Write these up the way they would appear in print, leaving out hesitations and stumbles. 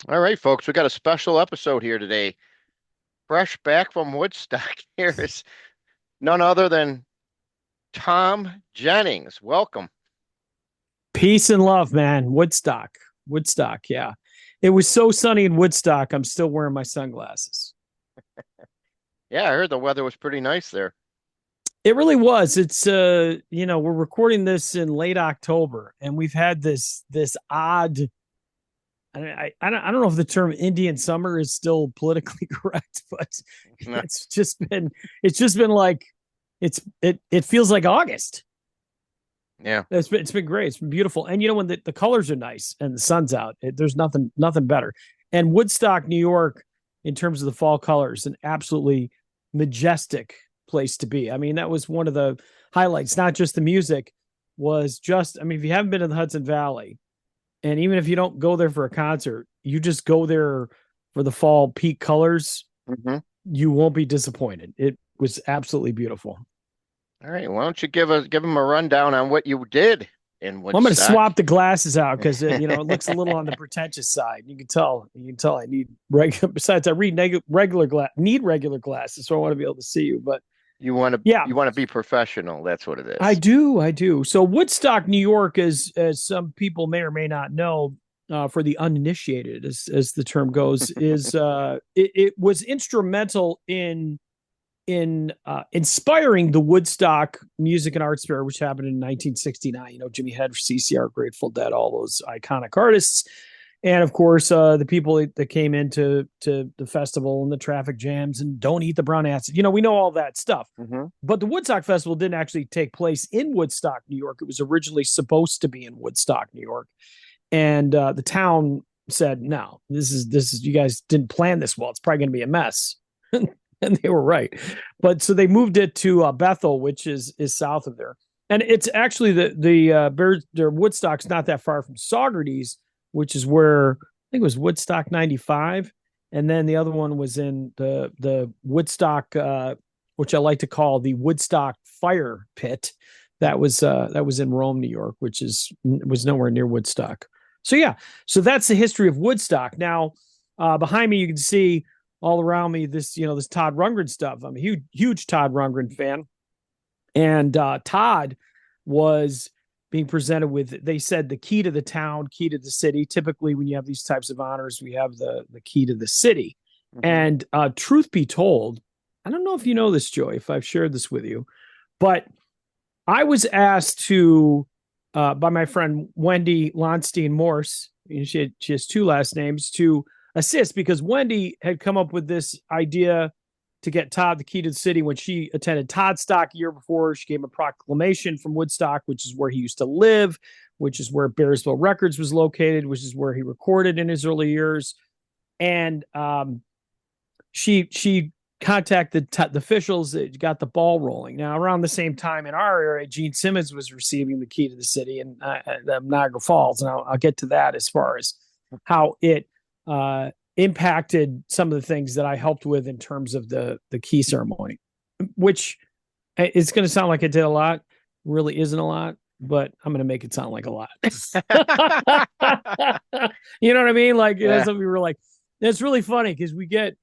All right, folks, we got a special episode here today. Fresh back from Woodstock. Here is none other than Thom Jennings. Welcome. Peace and love, man. Woodstock. Woodstock, yeah. It was so sunny in Woodstock, I'm still wearing my sunglasses. Yeah, I heard the weather was pretty nice there. It really was. We're recording this in late October and we've had this odd I don't know if the term Indian summer is still politically correct, but it's just been like it feels like August. Yeah. It's been great. It's been beautiful. And when the colors are nice and the sun's out, there's nothing better. And Woodstock, New York, in terms of the fall colors, an absolutely majestic place to be. I mean, that was one of the highlights. Not just the music, was just. I mean, if you haven't been to the Hudson Valley, and even if you don't go there for a concert, you just go there for the fall peak colors. Hmm. You won't be disappointed. It was absolutely beautiful. All right, why don't you give him a rundown on what you did in I'm going to Woodstock? swap the glasses out because it looks a little on the pretentious side. You can tell. I need regular. Besides, I need regular glasses, so I want to be able to see you. But You want to yeah, you want to be professional. That's what it I is. do. I do. So Woodstock, New York, as some people may or may not know, for the uninitiated, as the term goes, is it was instrumental in inspiring the Woodstock Music and Arts Fair, which happened in 1969. Jimmy Hedge, CCR, Grateful Dead, all those iconic artists, and of course the people that came into the festival and the traffic jams and don't eat the brown acid. We know all that stuff. Hmm. But the Woodstock Festival didn't actually take place in Woodstock, New York. It was originally supposed to be in Woodstock, New York, and the town said, "No, this is you guys didn't plan this well. It's probably going to be a mess." And they were right. But so they moved it to Bethel, which is south of there, and it's actually the Woodstock's not that far from Saugerties, which is where I think it was Woodstock '95, and then the other one was in the Woodstock, which I like to call the Woodstock Fire Pit. That was in Rome, New York, which was nowhere near Woodstock. So yeah, so that's the history of Woodstock. Now, behind me, you can see all around me this Todd Rundgren stuff. I'm a huge Todd Rundgren fan, and Todd was being presented with, they said, the key to the town, key to the city. Typically, when you have these types of honors, we have the key to the city. Hmm. And truth be told, I don't know if you know this, Joey, if I've shared this with you, but I was asked to by my friend Wendy Lonstein Morse. She has two last names, to assist, because Wendy had come up with this idea to get Todd the key to the city when she attended Toddstock a year before. She gave him a proclamation from Woodstock, which is where he used to live, which is where Bearsville Records was located, which is where he recorded in his early years. And she contacted the officials that got the ball rolling. Now, around the same time in our area, Gene Simmons was receiving the key to the city in Niagara Falls, and I'll get to that as far as how it impacted some of the things that I helped with in terms of the key ceremony, which it's going to sound like I did a lot, really isn't a lot, but I'm going to make it sound like a lot. You know what I mean? Like, Yeah. some people were like, it's really funny because we get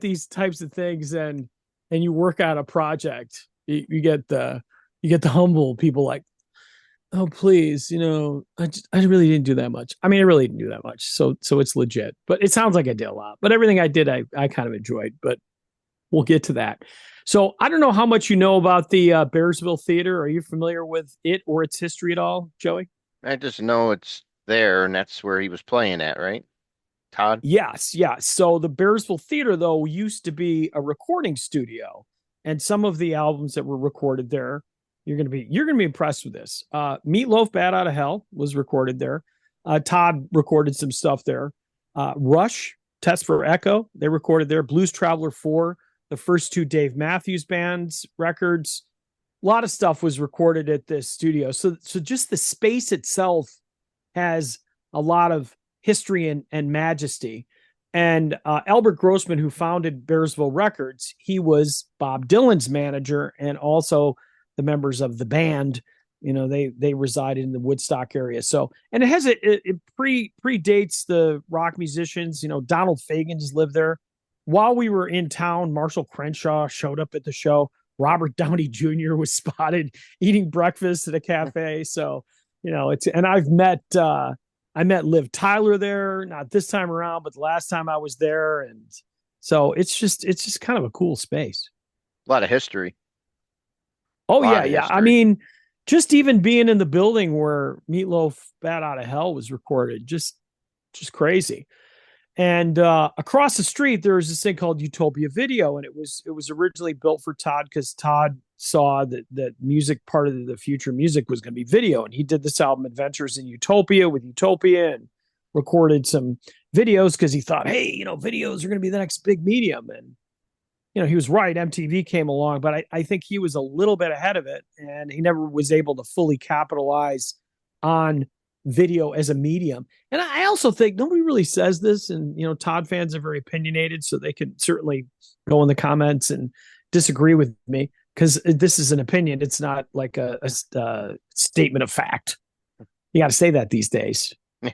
these types of things, and you work out a project, you get the humble people like, oh please, I really didn't do that much. I mean, I really didn't do that much, so it's legit, but it sounds like I did a lot. But everything I did, I kind of enjoyed. But we'll get to that. So I don't know how much you know about the Bearsville Theater. Are you familiar with it or its history at all, Joey? I just know it's there, and that's where he was playing at, right? Todd? Yes, yes. So the Bearsville Theater, though, used to be a recording studio, and some of the albums that were recorded there, you're gonna be impressed with this. Meatloaf, Bad Out of Hell, was recorded there. Todd recorded some stuff there. Rush, Test for Echo, they recorded there. Blues Traveler 4, the first two Dave Matthews Band's records. A lot of stuff was recorded at this studio. So just the space itself has a lot of history and majesty. And Albert Grossman, who founded Bearsville Records, he was Bob Dylan's manager and also the members of the band They resided in the Woodstock area. So, and it predates the rock musicians. Donald Fagen just lived there. While we were in town, Marshall Crenshaw showed up at the show. Robert Downey Jr. was spotted eating breakfast at a cafe. So, and I met Liv Tyler there, not this time around, but the last time I was there. And so it's just kind of a cool space. A lot of history. A Oh lot yeah, of yeah. I history. mean, just even being in the building where Meatloaf Bat Out of Hell was recorded, just crazy. And across the street, there was this thing called Utopia Video, and it was originally built for Todd because Todd saw that music, part of the future music, was going to be video, and he did this album Adventures in Utopia with Utopia and recorded some videos because he thought, hey, videos are going to be the next big medium. And he was right. MTV came along, but I think he was a little bit ahead of it, and he never was able to fully capitalize on video as a medium. And I also think nobody really says this, and Todd fans are very opinionated, so they can certainly go in the comments and disagree with me because this is an opinion. It's not like a statement of fact. You got to say that these days. Yeah.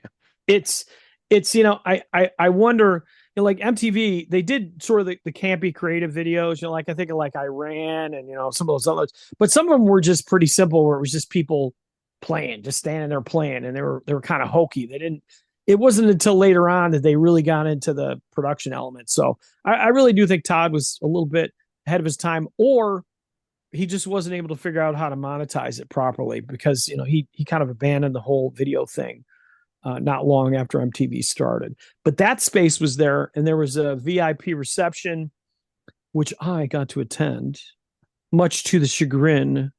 It's I wonder, like MTV, they did sort of the campy creative videos, like I think of like Iran and some of those others, but some of them were just pretty simple where it was just people playing, just standing there playing, and they were kind of hokey. It wasn't until later on that they really got into the production element. So I really do think Todd was a little bit ahead of his time, or he just wasn't able to figure out how to monetize it properly because he kind of abandoned the whole video thing not long after MTV started. But that space was there, and there was a VIP reception, which I got to attend, much to the chagrin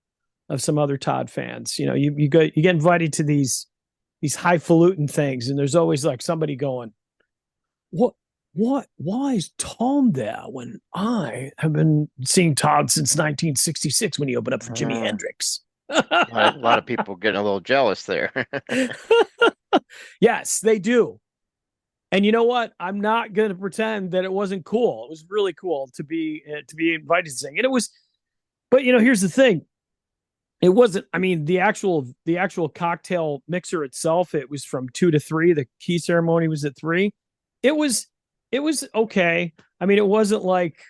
of some other Todd fans. You get invited to these highfalutin things, and there's always like somebody going, why is Tom there when I have been seeing Todd since 1966 when he opened up for Jimi Hendrix? A lot of people getting a little jealous there. Yes, they do. And you know what? I'm not going to pretend that it wasn't cool. It was really cool to be invited to sing. And it was, but here's the thing. It wasn't, I mean, the actual cocktail mixer itself, it was from 2 to 3. The key ceremony was at 3. It was okay. I mean, it wasn't like,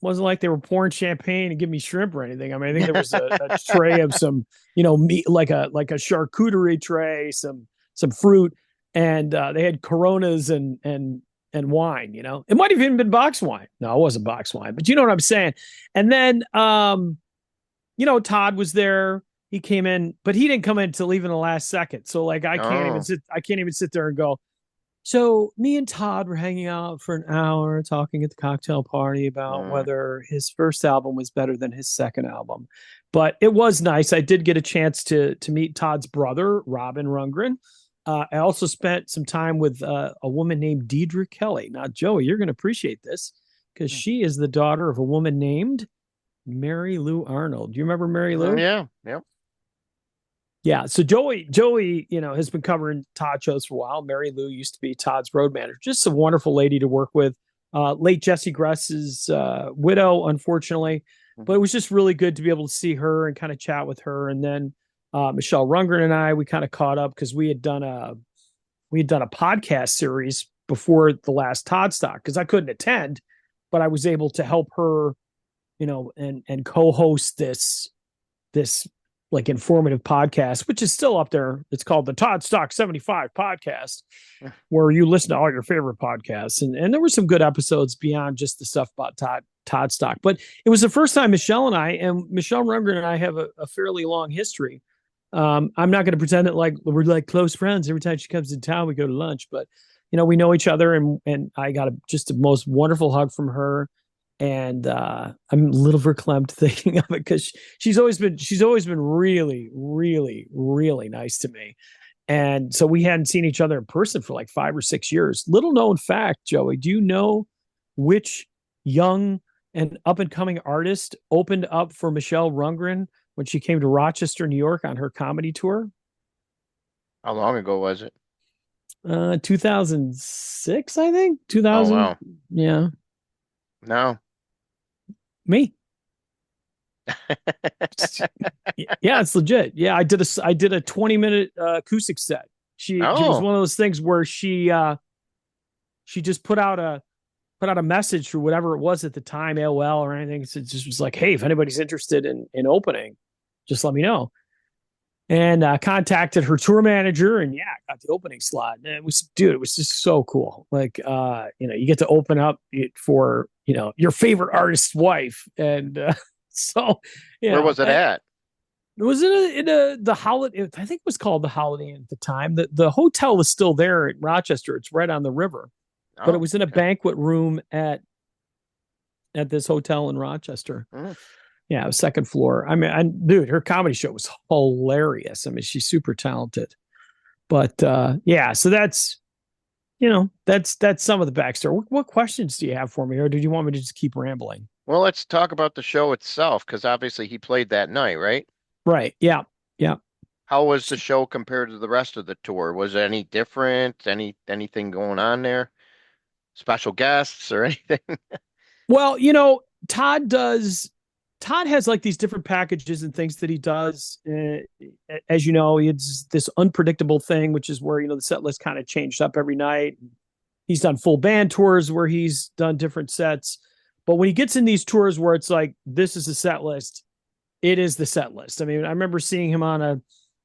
wasn't like they were pouring champagne and giving me shrimp or anything. I mean, I think there was a tray of some, meat, like a charcuterie tray, some fruit, and they had Coronas and wine. It might have even been box wine. No, it wasn't box wine, but you know what I'm saying. And then, Todd was there. He came in, but he didn't come in until even the last second. So like, I can't even sit there and go, so me and Todd were hanging out for an hour talking at the cocktail party about whether his first album was better than his second album. But it was nice. I did get a chance to meet Todd's brother, Robin Rundgren. I also spent some time with a woman named Deidre Kelly. Now, Joey, you're going to appreciate this because she is the daughter of a woman named Mary Lou Arnold. Do you remember Mary Lou? Yeah. Yep. Yeah. So Joey, has been covering Todd shows for a while. Mary Lou used to be Todd's road manager. Just a wonderful lady to work with. Late Jesse Gress's widow, unfortunately, but it was just really good to be able to see her and kind of chat with her. And then Michelle Rundgren and we kind of caught up because we had done a podcast series before the last Todd Stock because I couldn't attend, but I was able to help her, and co-host this like informative podcast, which is still up there. It's called the Todd Stock 75 podcast, where you listen to all your favorite podcasts. And there were some good episodes beyond just the stuff about Todd Stock. But it was the first time Michelle Rundgren and I have a fairly long history. I'm not going to pretend that like we're like close friends. Every time she comes in town, we go to lunch, but we know each other, and I got just the most wonderful hug from her. And I'm a little verklempt thinking of it because she's always been really, really, really nice to me. And so we hadn't seen each other in person for like 5 or 6 years. Little known fact, Joey, do you know which young and up and coming artist opened up for Michelle Rundgren when she came to Rochester, New York on her comedy tour? How long ago was it? 2006, I think. Oh, 2000. wow. Yeah. No. Me. Yeah, it's legit. Yeah, I did a 20-minute acoustic set. She was Oh, one of those things where she just put out a message for whatever it was at the time, AOL or anything. So it just was like, hey, if anybody's interested in opening, just let me know. And contacted her tour manager, and yeah, got the opening slot. And it was, dude, it was just so cool. Like, you get to open up it for your favorite artist's wife, and so where was it and at? it was in a the Holiday. I think it was called the Holiday Inn at the time. The hotel is still there in Rochester. It's right on the river, but it Oh, was in a okay. banquet room at this hotel in Rochester. Mm. Yeah, it was second floor. I mean, dude, her comedy show was hilarious. I mean, she's super talented. But yeah, so that's some of the backstory. What questions do you have for me, or did you want me to just keep rambling? Well, let's talk about the show itself, because obviously he played that night, right? Right. Yeah. Yeah. How was the show compared to the rest of the tour? Was it any different? Anything going on there? Special guests or anything? Well, Todd does. Todd has like these different packages and things that he does. As you know, it's this unpredictable thing, which is where the set list kind of changed up every night. He's done full band tours where he's done different sets, but when he gets in these tours where it's like this is a set list, it is the set list. I mean, I remember seeing him on a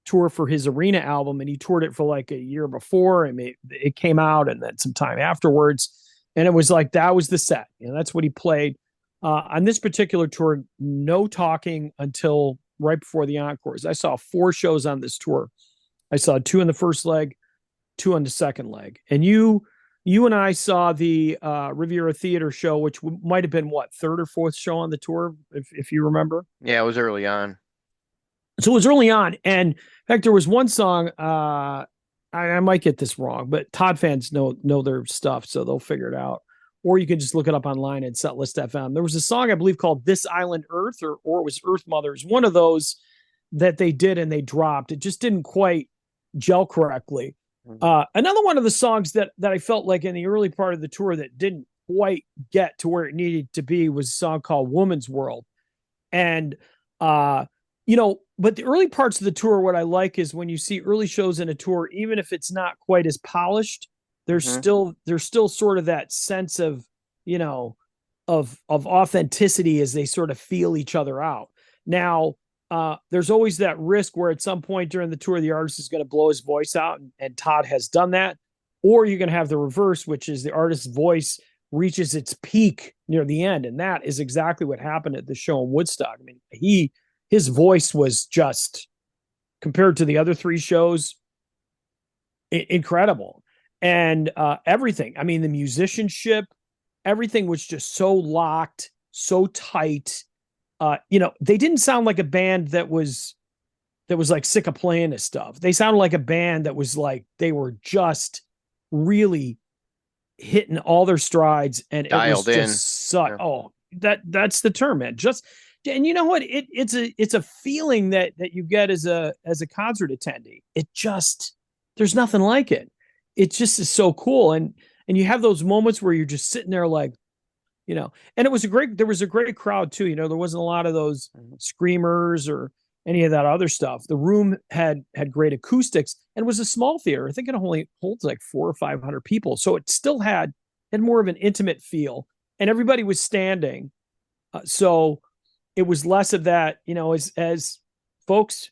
tour for his Arena album, and he toured it for like a year before. I mean, it came out, and then some time afterwards, and it was like that was the set. That's what he played. On this particular tour, no talking until right before the encores. I saw 4 shows on this tour. I saw 2 in the first leg, 2 on the second leg, and you and I saw the Riviera Theater show, which might have been what, third or fourth show on the tour, if you remember. Yeah, it was early on. So it was early on, and in fact, there was one song. I might get this wrong, but Todd fans know their stuff, so they'll figure it out. Or you can just look it up online at Setlist FM. There was a song I believe called "This Island Earth," or it was Earth Mothers. One of those that they did and they dropped. It just didn't quite gel correctly. Mhm. Another one of the songs that I felt like in the early part of the tour that didn't quite get to where it needed to be was a song called "Woman's World," and uh, but the early parts of the tour, what I like is when you see early shows in a tour, even if it's not quite as polished, Mhm. there's still sort of that sense of you know of authenticity as they sort of feel each other out. Now, there's always that risk where at some point during the tour, the artist is going to blow his voice out, and Todd has done that. Or you're going to have the reverse, which is the artist's voice reaches its peak near the end. And that is exactly what happened at the show in Woodstock. I mean, his voice was just, compared to the other 3 shows, incredible. And everything, I mean, the musicianship, everything was just so locked, so tight. They didn't sound like a band that was like sick of playing this stuff. They sounded like a band that was like they were just really hitting all their strides, and it was Dialed in. just so. Yeah. Oh, that's the term, man. Just, and you know what? It's a feeling that you get as a concert attendee. It just, there's nothing like it. It just is so cool, and you have those moments where you're just sitting there like, and there was a great crowd too. There wasn't a lot of those Mhm. screamers or any of that other stuff. The room had great acoustics, and it was a small theater. I think it only holds like 400 or 500 people. So it still had more of an intimate feel, and everybody was standing. So it was less of that, as folks,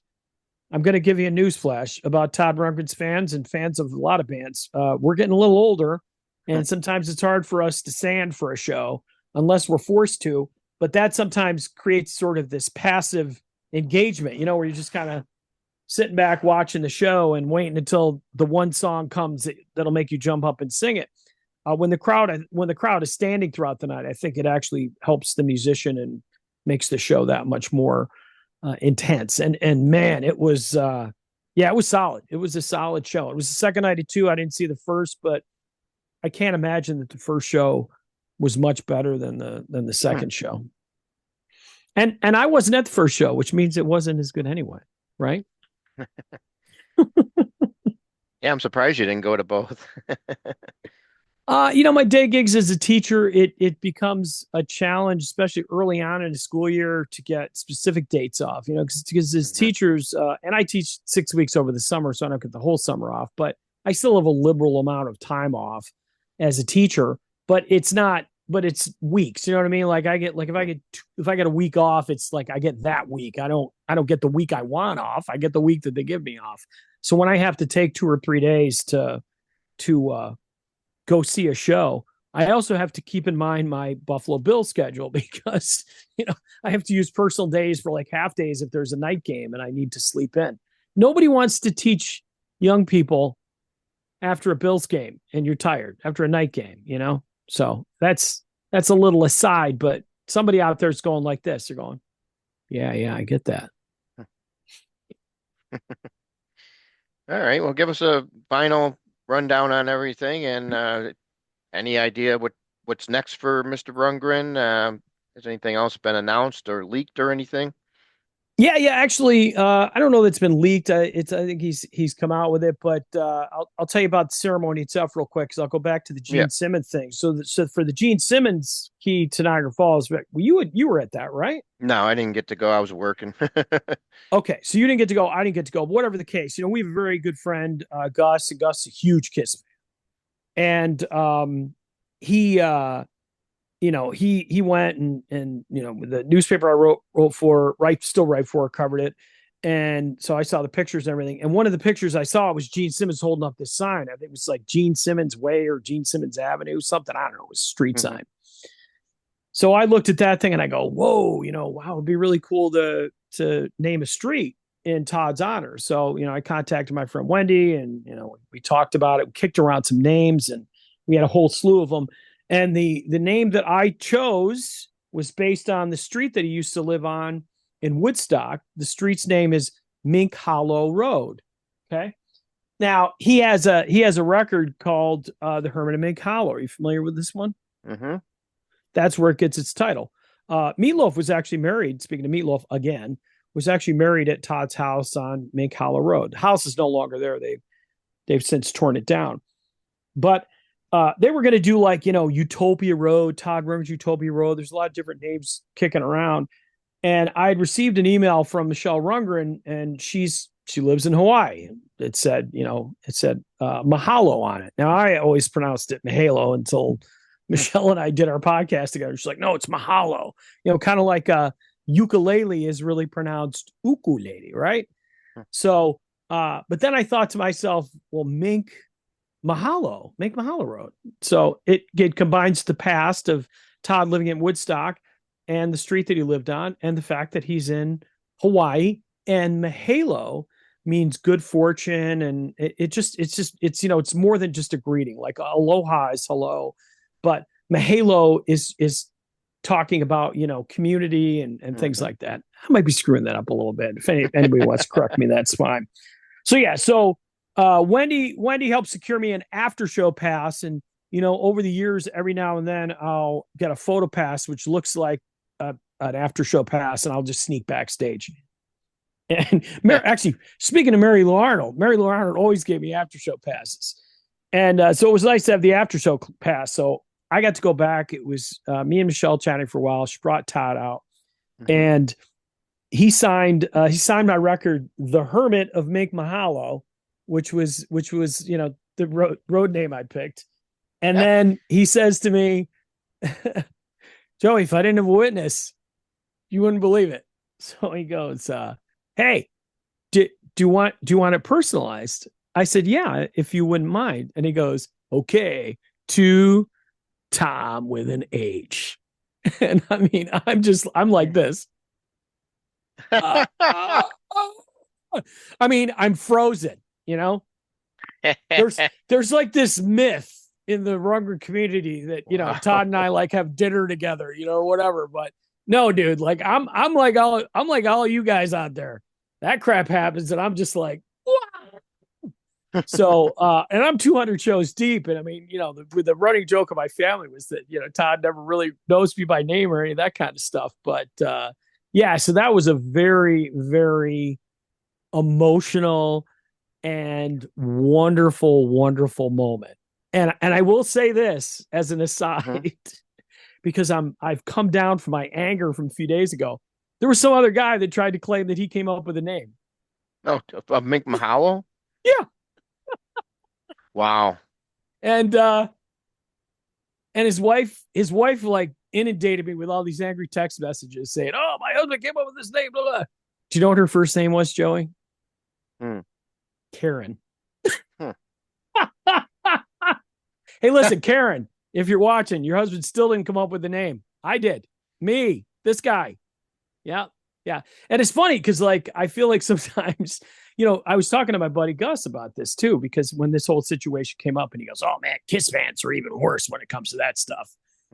I'm going to give you a news flash about Todd Rundgren's fans and fans of a lot of bands. We're getting a little older, and sometimes it's hard for us to stand for a show unless we're forced to. But that sometimes creates sort of this passive engagement, where you're just kind of sitting back watching the show and waiting until the one song comes that'll make you jump up and sing it. When the crowd is standing throughout the night, I think it actually helps the musician and makes the show that much more intense. And man, it was yeah, it was solid. It was a solid show. It was the second night of 2. I didn't see the first, but I can't imagine that the first show was much better than the Hmm. second show. And I wasn't at the first show, which means it wasn't as good anyway, right? Yeah, I'm surprised you didn't go to both. My day gigs as a teacher, it becomes a challenge, especially early on in the school year, to get specific dates off. Because as Hmm. teachers, and I teach 6 weeks over the summer, so I don't get the whole summer off, but I still have a liberal amount of time off as a teacher. But it's not, but it's weeks. You know what I mean? Like I get, like if I get a week off, it's like I get that week. I don't get the week I want off. I get the week that they give me off. So when I have to take 2 or 3 days to go see a show, I also have to keep in mind my Buffalo Bill schedule because, I have to use personal days for like half days if there's a night game and I need to sleep in. Nobody wants to teach young people after a Bills game and you're tired after a night game. So that's a little aside, but somebody out there's going like this. They're going, yeah, yeah, I get that. All right. Well, give us a final rundown on everything, and any idea what's next for Mr. Rundgren? Has anything else been announced or leaked or anything? Yeah, yeah. Actually, I don't know that's been leaked. I think he's come out with it, but I'll tell you about the ceremony itself real quick because I'll go back to the Yeah. Gene Simmons thing. So for the Gene Simmons key to Niagara Falls, well, you were at that, right? No, I didn't get to go. I was working. Okay, so you didn't get to go. I didn't get to go. Whatever the case, we have a very good friend, Gus, and Gus is a huge Kiss fan, and he he went and the newspaper I wrote for, still write for, covered it. And so I saw the pictures and everything. And one of the pictures I saw was Gene Simmons holding up this sign. I think it was like Gene Simmons Way or Gene Simmons Avenue, something. I don't know. It was a street Hmm. sign. So I looked at that thing and I go, whoa, wow, it'd be really cool to name a street in Todd's honor. So, I contacted my friend Wendy and, we talked about it, we kicked around some names and we had a whole slew of them. And the name that I chose was based on the street that he used to live on in Woodstock. The street's name is Mink Hollow Road. Okay. Now he has a record called The Hermit of Mink Hollow. Are you familiar with this one? Hmm. That's where it gets its title. Meatloaf was actually married, speaking of Meatloaf again, was actually married at Todd's house on Mink Hollow Road. The house is no longer there. They've since torn it down. But they were going to do like, Utopia Road, Todd Rundgren's Utopia Road. There's a lot of different names kicking around. And I had received an email from Michelle Rundgren, and she lives in Hawaii. It said Mahalo on it. Now I always pronounced it Mahalo until Michelle and I did our podcast together. She's like, no, it's Mahalo. Kind of like ukulele is really pronounced ukulele, right? So, but then I thought to myself, well, Mink Mahalo Road. So it combines the past of Todd living in Woodstock and the street that he lived on and the fact that he's in Hawaii, and Mahalo means good fortune. And it's more than just a greeting. Like aloha is hello, but Mahalo is talking about, community and things Hmm. like that. I might be screwing that up a little bit. If anybody wants to correct me, that's fine. So yeah, so Wendy helped secure me an after show pass, and over the years, every now and then I'll get a photo pass which looks like an after show pass, and I'll just sneak backstage. And actually, speaking of Mary Lou Arnold always gave me after show passes, and so it was nice to have the after show pass. So I got to go back. It was me and Michelle chatting for a while. She brought Todd out, Hmm. and he signed my record, The Hermit of Mink Mahalo, which was the road name I picked. And then he says to me, Joey, if I didn't have a witness, you wouldn't believe it. So he goes, hey, do you want it personalized? I said, yeah, if you wouldn't mind. And he goes, okay, to Tom with an H. And I mean, I'm like this. Uh, uh, I mean, I'm frozen, there's like this myth in the Rundgren community that, Todd and I Wow. like have dinner together, or whatever. But no, dude, like I'm like all you guys out there. That crap happens, and I'm just like, "Wah." So and I'm 200 shows deep. And I mean, the running joke of my family was that, Todd never really knows me by name or any of that kind of stuff. But yeah, so that was a very, very emotional and wonderful, wonderful moment. And I will say this as an Hmm. aside, because I've come down from my anger from a few days ago. There was some other guy that tried to claim that he came up with a name. Oh, Mink Mahalo? Yeah. Wow. And and his wife like inundated me with all these angry text messages saying, "Oh, my husband came up with this name, blah, blah." Do you know what her first name was, Joey? Hmm. Karen. Hmm. Hey, listen, Karen, if you're watching, your husband still didn't come up with the name. I did. Me, this guy. Yeah. Yeah. And it's funny because, like, I feel like sometimes, I was talking to my buddy Gus about this too, because when this whole situation came up and he goes, "Oh, man, Kiss fans are even worse when it comes to that stuff."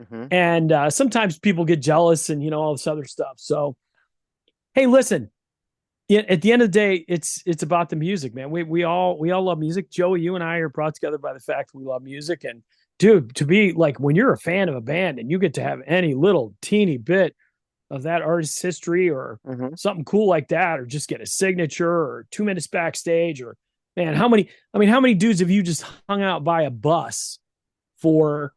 Hmm. And sometimes people get jealous and, all this other stuff. So, hey, listen, at the end of the day, it's about the music, man. We all love music. Joey, you and I are brought together by the fact that we love music. And dude, to be like when you're a fan of a band and you get to have any little teeny bit of that artist's history or Hmm. something cool like that, or just get a signature or 2 minutes backstage, or man, how many dudes have you just hung out by a bus for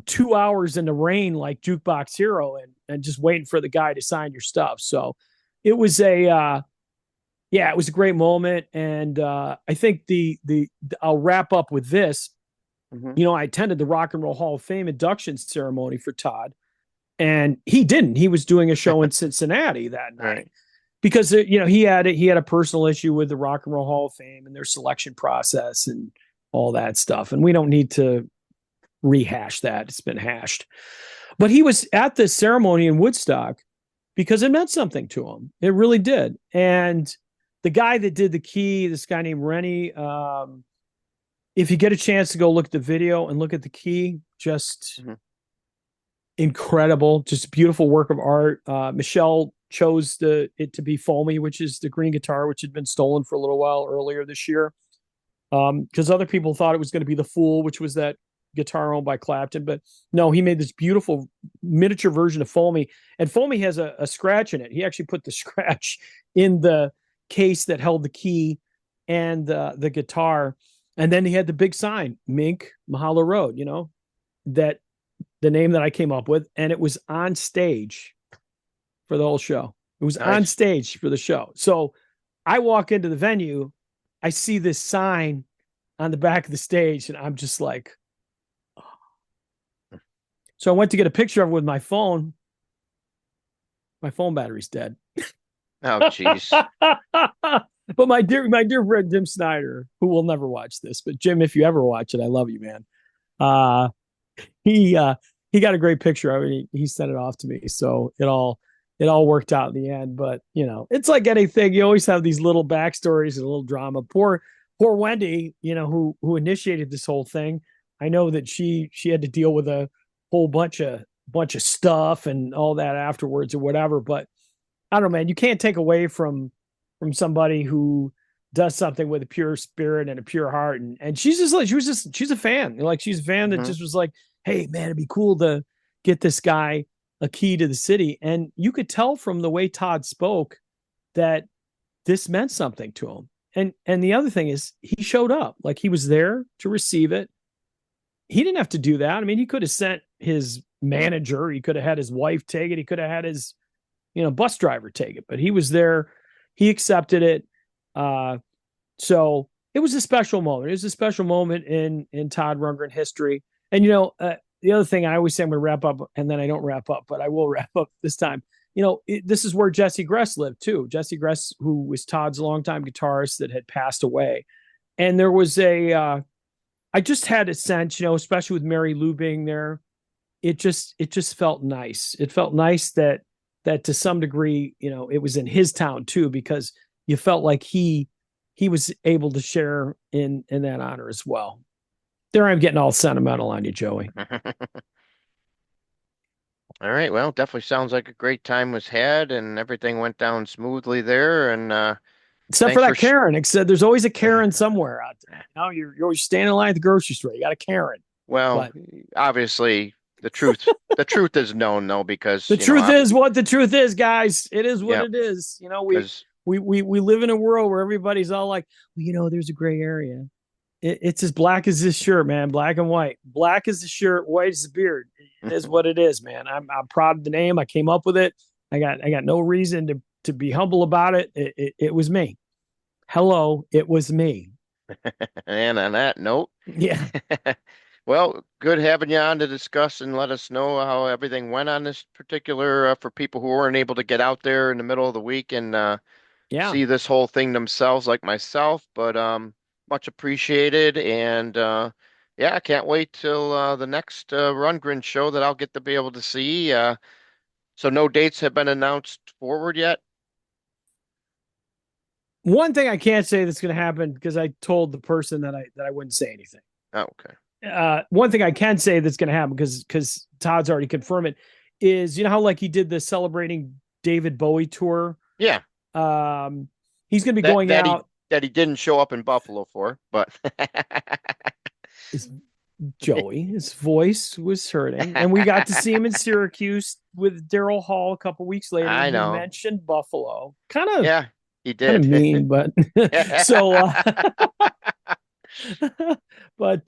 2 hours in the rain like Jukebox Hero and just waiting for the guy to sign your stuff? So it was it was a great moment. And I think the I'll wrap up with this. Hmm. I attended the Rock and Roll Hall of Fame induction ceremony for Todd, and he didn't. He was doing a show in Cincinnati that night Right. because he had a personal issue with the Rock and Roll Hall of Fame and their selection process and all that stuff. And we don't need to rehash that. It's been hashed. But he was at this ceremony in Woodstock because it meant something to him. It really did. And the guy that did the key, this guy named Rennie, if you get a chance to go look at the video and look at the key, just Hmm. incredible, just beautiful work of art. Michelle chose it to be foamy, which is the green guitar, which had been stolen for a little while earlier this year. Because other people thought it was going to be the Fool, which was that guitar owned by Clapton, but no, he made this beautiful miniature version of foamy, and foamy has a scratch in it. He actually put the scratch in the case that held the key and the guitar, and then he had the big sign, Mink Mahalo Road. That the name that I came up with, and it was on stage for the whole show. It was on Nice. stage for the show. So I walk into the venue, I see this sign on the back of the stage, and I'm just like, oh. So I went to get a picture of it with my phone. My phone battery's dead. Oh, geez. But my dear friend Jim Snyder, who will never watch this, but Jim, if you ever watch it, I love you, man. Uh, he uh he got a great picture of it. He sent it off to me, so it all worked out in the end. But it's like anything, you always have these little backstories and a little drama. Poor Wendy, who initiated this whole thing. I know that she had to deal with a whole bunch of stuff and all that afterwards or whatever. But I don't know, man, you can't take away from somebody who does something with a pure spirit and a pure heart. And she's just like, she's a fan. Like, she's a fan that Hmm. just was like, hey, man, it'd be cool to get this guy a key to the city. And you could tell from the way Todd spoke that this meant something to him. And the other thing is he showed up, like he was there to receive it. He didn't have to do that. I mean, he could have sent his manager, he could have had his wife take it, he could have had his bus driver take it, but he was there. He accepted it. Uh, so it was a special moment. It was a special moment in Todd Rundgren history. And the other thing I always say, I'm going to wrap up, and then I don't wrap up, but I will wrap up this time. This is where Jesse Gress lived too. Jesse Gress, who was Todd's longtime guitarist that had passed away, and there was I just had a sense, especially with Mary Lou being there, it just felt nice. It felt nice that to some degree, it was in his town too, because you felt like he was able to share in that honor as well. There I'm getting all sentimental on you, Joey. All right. Well, definitely sounds like a great time was had and everything went down smoothly there. And Except for thanks for that sh Karen. Except there's always a Karen somewhere out there. You're always standing in line at the grocery store. You got a Karen. well, But obviously the truth is known though the because, truth is what the truth is, guys. It is what yeah, it is. We because we we we live in a world where everybody's all like, well, there's a gray area. It's as black as this shirt, man. Black and white. Black as the shirt, white as the beard. It is what it is, man. I'm proud of the name. I came up with it. I got no reason to be humble about it. It was me. Hello, it was me. And on that note, Yeah. well, good having you on to discuss and let us know how everything went on this particular for people who weren't able to get out there in the middle of the week and Yeah. see this whole thing themselves, like myself. But much appreciated, and yeah, I can't wait till the next Rundgren show that I'll get to be able to see. So no dates have been announced forward yet. One thing I can't say that's going to happen because I told the person that I wouldn't say anything. Oh, okay. One thing I can say that's going to happen because Todd's already confirmed it is how like he did the celebrating David Bowie tour. Yeah, Um, he's going to be that going that he out. that he didn't show up in Buffalo for, but His Joey, his voice was hurting, and we got to see him in Syracuse with Daryl Hall a couple weeks later, and I he know. mentioned Buffalo. Kind of Yeah, he kind of did. mean, but so but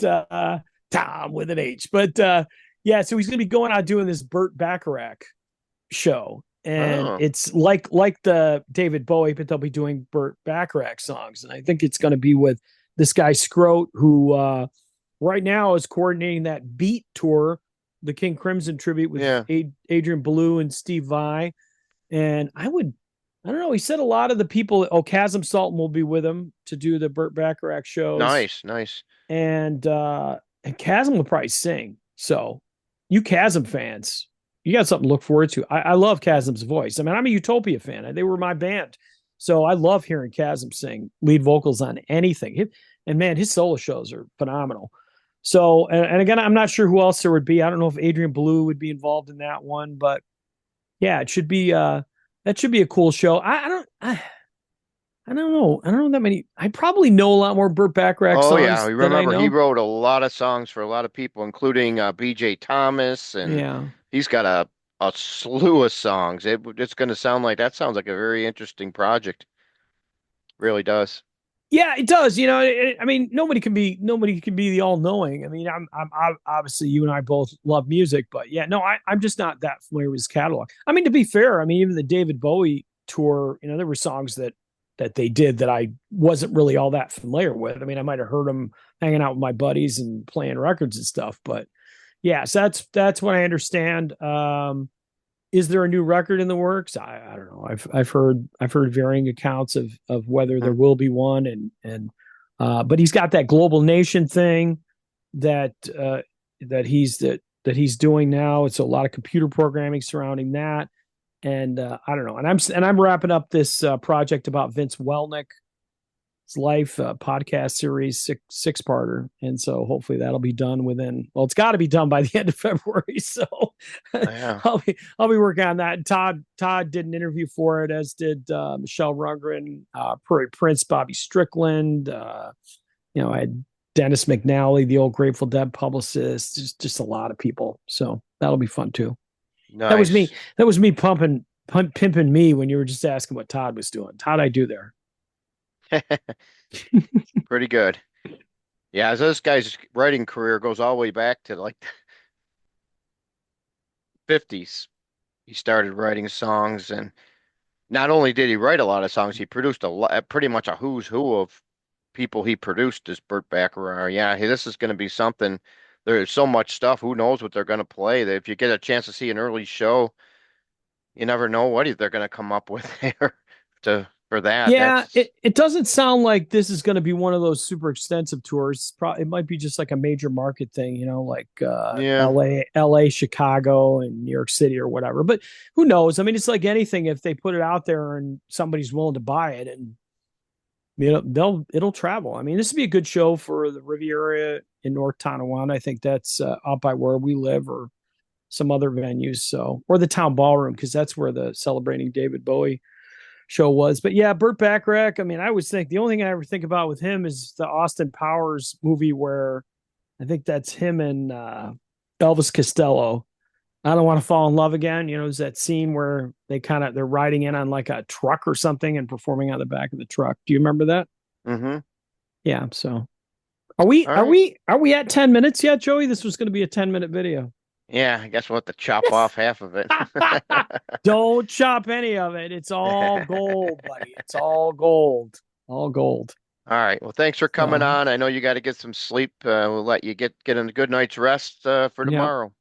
Tom with an H. But yeah, so he's gonna be going out doing this Burt Bacharach show. And Oh, it's like the David Bowie, but they'll be doing Burt Bacharach songs. And I think it's gonna be with this guy Scroat, who right now is coordinating that Beat tour, the King Crimson tribute with yeah. Adrian Belew and Steve Vai. And I don't know. He said a lot of the people. Oh, Chasm Sultan will be with him to do the Burt Bacharach shows, Nice, nice. and Chasm will probably sing. So, you Chasm fans, you got something to look forward to. I love Chasm's voice. I mean, I'm a Utopia fan. They were my band, so I love hearing Chasm sing lead vocals on anything. And man, his solo shows are phenomenal. So, and again, I'm not sure who else there would be. I don't know if Adrian Belew would be involved in that one, but yeah, it should be. That should be a cool show. I don't know. I don't know that many. I probably know a lot more Burt Bacharach Oh yeah, songs you than I remember he know. wrote a lot of songs for a lot of people, including B.J. Thomas, and Yeah. he's got a slew of songs. It's going to sound like that sounds like a very interesting project. Really does. Yeah, it does. I mean, nobody can be the all knowing. I mean, I'm obviously you and I both love music, but yeah, no, I'm just not that familiar with his catalog. I mean, to be fair, I mean, even the David Bowie tour, there were songs that they did that I wasn't really all that familiar with. I mean, I might have heard them hanging out with my buddies and playing records and stuff, but yeah, so that's what I understand. Is there a new record in the works? I don't know. I've heard varying accounts of whether Hmm. there will be one, and but he's got that Global Nation thing that that he's doing now. It's a lot of computer programming surrounding that, and I don't know. And I'm wrapping up this project about Vince Welnick, life podcast series, six-parter, and so hopefully that'll be done within. Well, it's got to be done by the end of February. So Yeah. I'll be working on that. Todd did an interview for it, as did Michelle Rundgren, Prairie Prince, Bobby Strickland. I had Dennis McNally, the old Grateful Dead publicist. Just a lot of people. So that'll be fun too. That was me. Nice. That was me pimping me when you were just asking what Todd was doing. Todd, I do there. Pretty good. Yeah, so this guy's writing career goes all the way back to like 50s. He started writing songs, and not only did he write a lot of songs, he produced a lot, pretty much a who's who of people he produced as Burt Bacharach. Yeah, hey, this is going to be something. There's so much stuff. Who knows what they're going to play? That if you get a chance to see an early show, you never know what they're going to come up with there for that. Yeah, That's it doesn't sound like this is going to be one of those super extensive tours. It might be just like a major market thing, like yeah, LA, Chicago, and New York City or whatever. But who knows? I mean, it's like anything. If they put it out there and somebody's willing to buy it, and it'll travel. I mean, this would be a good show for the Riviera area in North Tonawanda. I think that's out by where we live, or some other venues. So, or the town ballroom, because that's where the celebrating David Bowie show was. But yeah, Burt Bacharach. I mean, I always think the only thing I ever think about with him is the Austin Powers movie, where I think that's him and Elvis Costello. I don't want to fall in love again. There's that scene where they're riding in on like a truck or something and performing on the back of the truck. Do you remember that? hmm. Yeah. So All right. are we at 10 minutes yet, Joey? This was going to be a 10-minute video. Yeah, I guess we'll have to chop off half of it. Don't chop any of it. It's all gold, buddy. It's all gold. All gold. All right. Well, thanks for coming So, on. I know you got to get some sleep. We'll let you get in a good night's rest for yeah. tomorrow.